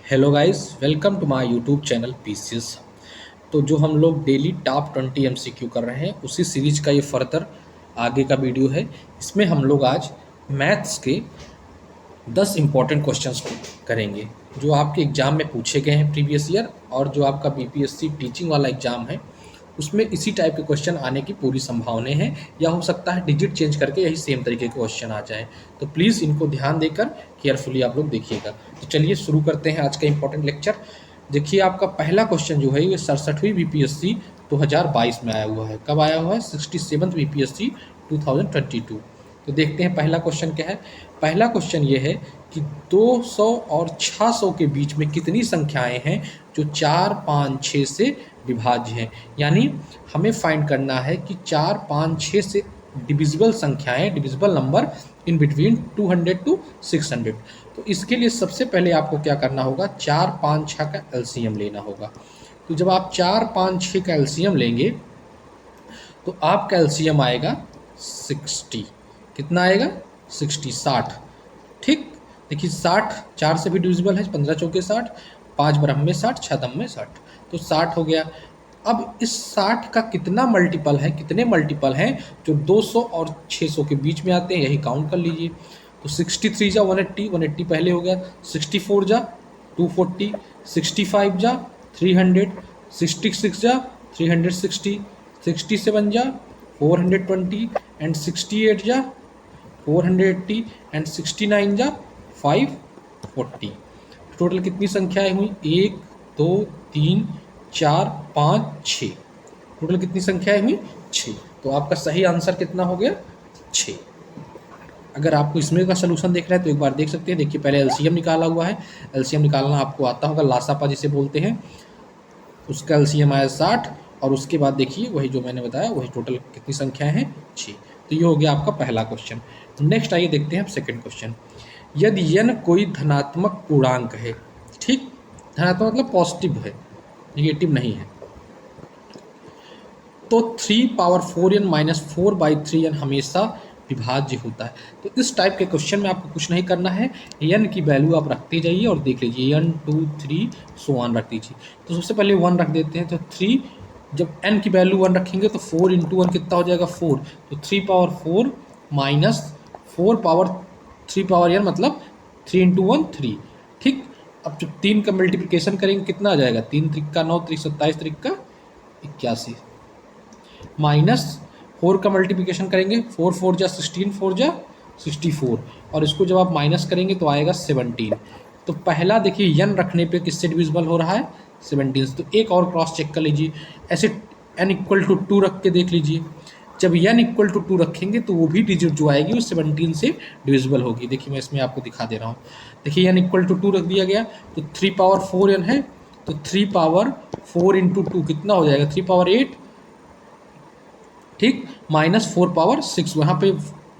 Hello guys, welcome to my YouTube channel PCS. तो जो हम लोग डेली टॉप 20 एमसीक्यू कर रहे हैं उसी सीरीज का ये फर्दर आगे का वीडियो है। इसमें हम लोग आज मैथ्स के 10 इंपॉर्टेंट क्वेश्चंस को करेंगे जो आपके एग्जाम में पूछे गए हैं प्रीवियस ईयर, और जो आपका बीपीएससी टीचिंग वाला एग्जाम है उसमें इसी टाइप के क्वेश्चन आने की पूरी संभावनाएं हैं, या हो सकता है डिजिट चेंज करके यही सेम तरीके के क्वेश्चन आ जाएं। तो प्लीज़ इनको ध्यान देकर केयरफुली आप लोग देखिएगा। तो चलिए शुरू करते हैं आज का इंपॉर्टेंट लेक्चर। देखिए, आपका पहला क्वेश्चन जो है ये 67वीं बीपीएससी 2022 में आया हुआ है। कब आया हुआ है? 67th BPSC 2022। तो देखते हैं पहला क्वेश्चन क्या है। पहला क्वेश्चन ये है कि 200 और 600 के बीच में कितनी संख्याएं हैं जो 4, 5, 6 से विभाज्य हैं। यानी हमें फाइंड करना है कि 4, 5, 6 से डिविजिबल संख्याएं, divisible number in between 200 to 600। तो इसके लिए सबसे पहले आपको क्या करना होगा, 4, 5, 6 का एलसीएम लेना होगा। तो जब आप 4, 5, 6 का एलसीएम लेंगे तो आपका एलसीएम आएगा 60। कितना आएगा? 60, 60। ठीक, देखिए 60 4 से भी डिविजिबल है, 15 चौके 60, 5 ब्रह्म में 60, 6 दम में 60, तो 60 हो गया। अब इस 60 का कितना मल्टीपल है, कितने मल्टीपल हैं जो 200 और 600 के बीच में आते हैं, यही काउंट कर लीजिए। तो 63 जा 180, 180 पहले हो गया, 64 जा 240, 65 जा 300, 66 जा 360, 67 जा 420 एंड 68 जा 480 एंड 69 जा 540। टोटल कितनी संख्याएं हुई? 1, 2, 3, 4, 5, 6। टोटल कितनी संख्याएं हुई? 6। तो आपका सही आंसर कितना हो गया? 6। अगर आपको इसमें का सोल्यूशन देखना है तो एक बार देख सकते हैं। देखिए, पहले एलसीएम निकाला हुआ है। एलसीएम निकालना आपको आता होगा, लासापा जिसे बोलते हैं। उसका एलसीएम आया 60, और उसके बाद देखिए वही जो मैंने बताया, वही टोटल कितनी संख्याएं हैं? 6। तो ये हो गया आपका पहला क्वेश्चन। नेक्स्ट आइए देखते हैं हम सेकंड क्वेश्चन। यदि n कोई धनात्मक पूर्णांक है, ठीक, धनात्मक मतलब पॉजिटिव है, नेगेटिव नहीं है, तो 3^4n-4/3n हमेशा विभाज्य होता है। तो इस टाइप के क्वेश्चन में आपको कुछ नहीं करना है, n की वैल्यू आप रखते जाइए और देख लीजिए, 1, 2, 3 सो ऑन रख दीजिए। तो सबसे पहले 1 रख देते हैं। तो 3, जब n की वैल्यू 1 रखेंगे तो 4 इंटू 1 कितना हो जाएगा? 4। तो 3^4 माइनस 4^3 मतलब 3 इंटू 1 3। ठीक, अब जब 3 का मल्टीप्लिकेशन करेंगे कितना आ जाएगा? 3 त्रिक 9, 3 27, त्रिक 81, माइनस 4 का मल्टीप्लिकेशन करेंगे, 4 4 जा 16, 4 जा 64, और इसको जब आप माइनस करेंगे तो आएगा 17। तो पहला देखिए n रखने पे किससे डिविजिबल हो रहा है? 17 से। तो एक और क्रॉस चेक कर लीजिए, ऐसे n इक्वल टू 2 रख के देख लीजिए। जब n इक्वल टू 2 रखेंगे तो वो भी डिजिट जो आएगी वो 17 से डिविजिबल होगी। देखिए मैं इसमें आपको दिखा दे रहा हूँ। देखिए n इक्वल टू 2 रख दिया गया, तो 3^4n है, तो 3^4 इंटू 2 कितना हो जाएगा? 3^8, ठीक, माइनस 4^6। वहाँ पे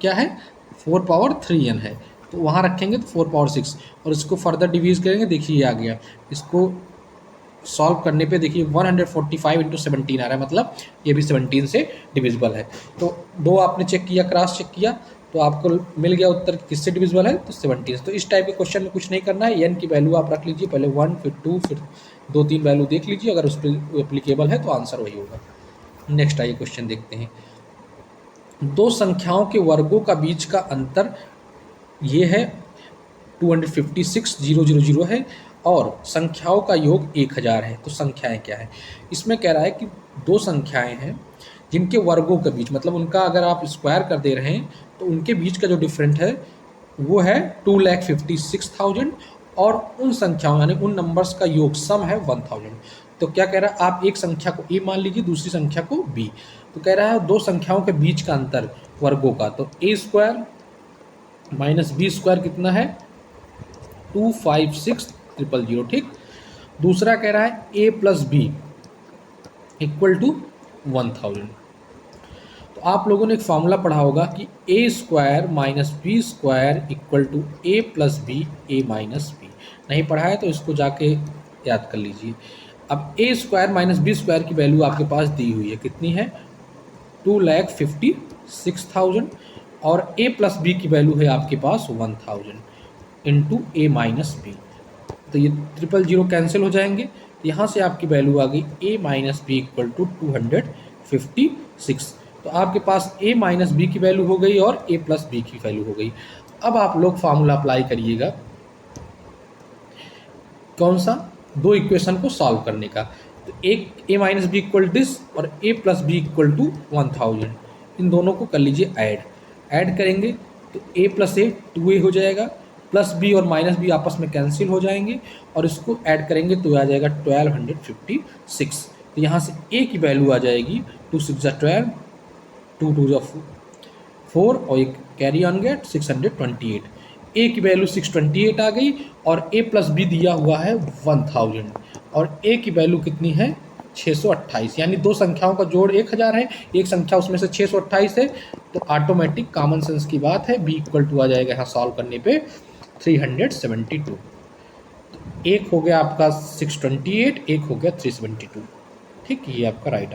क्या है? 4^3n है, तो वहाँ रखेंगे तो 4^6, और इसको फर्दर डिवीज करेंगे। देखिए ये आ गया। इसको सॉल्व करने पे देखिए 145 इंटू 17 आ रहा है, मतलब ये भी 17 से डिविजिबल है। तो दो आपने चेक किया, क्रॉस चेक किया, तो आपको मिल गया उत्तर किससे डिविजिबल है? तो 17 से। तो इस टाइप के क्वेश्चन में कुछ नहीं करना है, n की वैल्यू आप रख लीजिए, पहले 1 फिर 2 फिर 2-3 वैल्यू देख लीजिए, अगर उस पर एप्लीकेबल है तो आंसर वही होगा। नेक्स्ट आइए क्वेश्चन देखते हैं। दो संख्याओं के वर्गों का बीच का अंतर ये है 256,000 है, और संख्याओं का योग 1000 है। तो संख्याएं क्या है? इसमें कह रहा है कि दो संख्याएं हैं जिनके वर्गों के बीच, मतलब उनका अगर आप स्क्वायर कर दे रहे हैं तो उनके बीच का जो डिफरेंट है वो है 2,56,000, और उन संख्याओं यानी उन नंबर्स का योग सम है 1000। तो क्या कह रहा है? आप एक संख्या को a मान लीजिए, दूसरी संख्या को b। तो कह रहा है दो संख्याओं के बीच का अंतर वर्गों का, तो a² माइनस b² कितना है? 256,000। ठीक, दूसरा कह रहा है a plus b equal to 1000। तो आप लोगों ने एक फॉर्मूला पढ़ा होगा कि a² minus b² equal to a plus b a minus b. नहीं पढ़ा है तो इसको जाके याद कर लीजिए। अब a² माइनस b² की वैल्यू आपके पास दी हुई है, कितनी है? 2,56,000, और a प्लस बी की वैल्यू है आपके पास 1000 इंटू a माइनस बी। तो ये 000 कैंसिल हो जाएंगे। तो यहाँ से आपकी वैल्यू आ गई a minus b equal to 256। तो आपके पास a माइनस बी की वैल्यू हो गई और a प्लस बी की वैल्यू हो गई। अब आप लोग फार्मूला अप्लाई करिएगा, कौन सा, दो इक्वेशन को सॉल्व करने का। तो एक a minus b equal this और a plus b equal to 1000, इन दोनों को कर लीजिए ऐड करेंगे तो a प्लस ए 2a हो जाएगा, प्लस बी और माइनस बी आपस में कैंसिल हो जाएंगे और इसको ऐड करेंगे तो आ जाएगा 1256। तो यहाँ से a की वैल्यू आ जाएगी 2 6 जा 12, 2 2 जा 4 और एक कैरी ऑन गेट 628। ए की वैल्यू 628 आ गई और ए प्लस बी दिया हुआ है 1000 और ए की वैल्यू कितनी है 628, यानी दो संख्याओं का जोड़ 1000 है, एक संख्या उसमें से 628 है। तो ऑटोमेटिक कॉमन सेंस की बात है, बी इक्वल टू आ जाएगा यहाँ सॉल्व करने पे 372। एक हो गया आपका 628, एक हो गया 372। ठीक, ये आपका राइट आंसर।